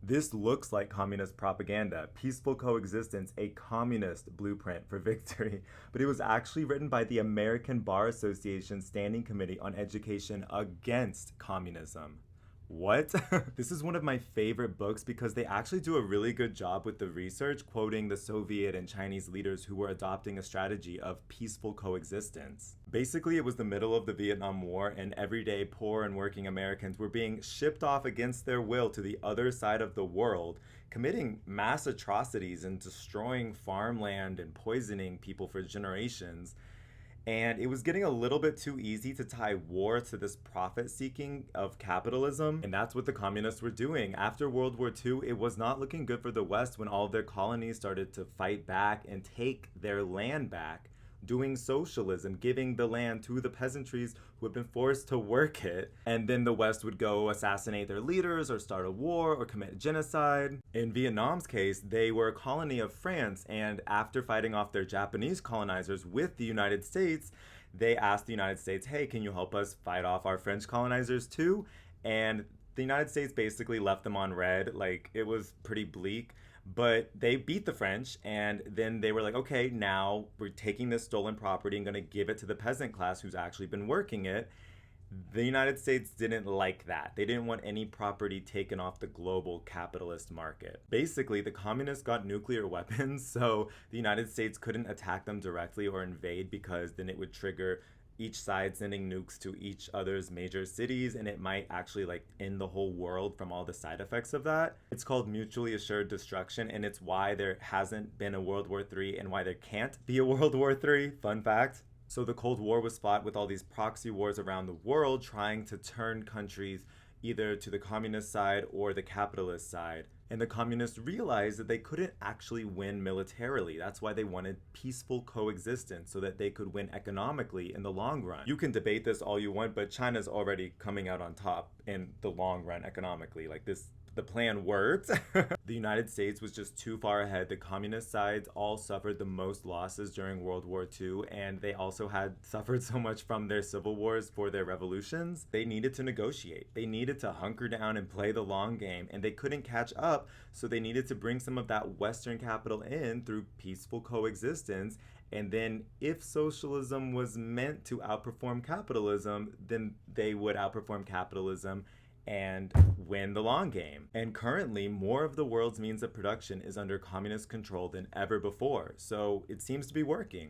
This looks like communist propaganda, peaceful coexistence, a communist blueprint for victory, but it was actually written by the American Bar Association Standing Committee on Education Against Communism. What? This is one of my favorite books because they actually do a really good job with the research, quoting the Soviet and Chinese leaders who were adopting a strategy of peaceful coexistence. Basically, it was the middle of the Vietnam War, and everyday poor and working Americans were being shipped off against their will to the other side of the world, committing mass atrocities and destroying farmland and poisoning people for generations. And it was getting a little bit too easy to tie war to this profit seeking of capitalism. And that's what the communists were doing. After World War II, it was not looking good for the West when all of their colonies started to fight back and take their land back, doing socialism, giving the land to the peasantries who had been forced to work it. And then the West would go assassinate their leaders or start a war or commit genocide. In Vietnam's case, they were a colony of France, and after fighting off their Japanese colonizers with the United States, they asked the United States, hey, can you help us fight off our French colonizers too? And the United States basically left them on red. Like, it was pretty bleak. But they beat the French, and then they were like, okay, now we're taking this stolen property and going to give it to the peasant class who's actually been working it. The United States didn't like that. They didn't want any property taken off the global capitalist market. Basically, the communists got nuclear weapons, so the United States couldn't attack them directly or invade because then it would trigger each side sending nukes to each other's major cities, and it might actually like end the whole world from all the side effects of that. It's called mutually assured destruction, and it's why there hasn't been a World War III and why there can't be a World War III. Fun fact. So the Cold War was fought with all these proxy wars around the world trying to turn countries either to the communist side or the capitalist side. And the communists realized that they couldn't actually win militarily. That's why they wanted peaceful coexistence so that they could win economically in the long run. You can debate this all you want, but China's already coming out on top in the long run economically. Like this, the plan worked. The United States was just too far ahead. The communist sides all suffered the most losses during World War II, and they also had suffered so much from their civil wars for their revolutions. They needed to negotiate. They needed to hunker down and play the long game, and they couldn't catch up, so they needed to bring some of that Western capital in through peaceful coexistence. And then if socialism was meant to outperform capitalism, then they would outperform capitalism and win the long game. And currently, more of the world's means of production is under communist control than ever before, so it seems to be working.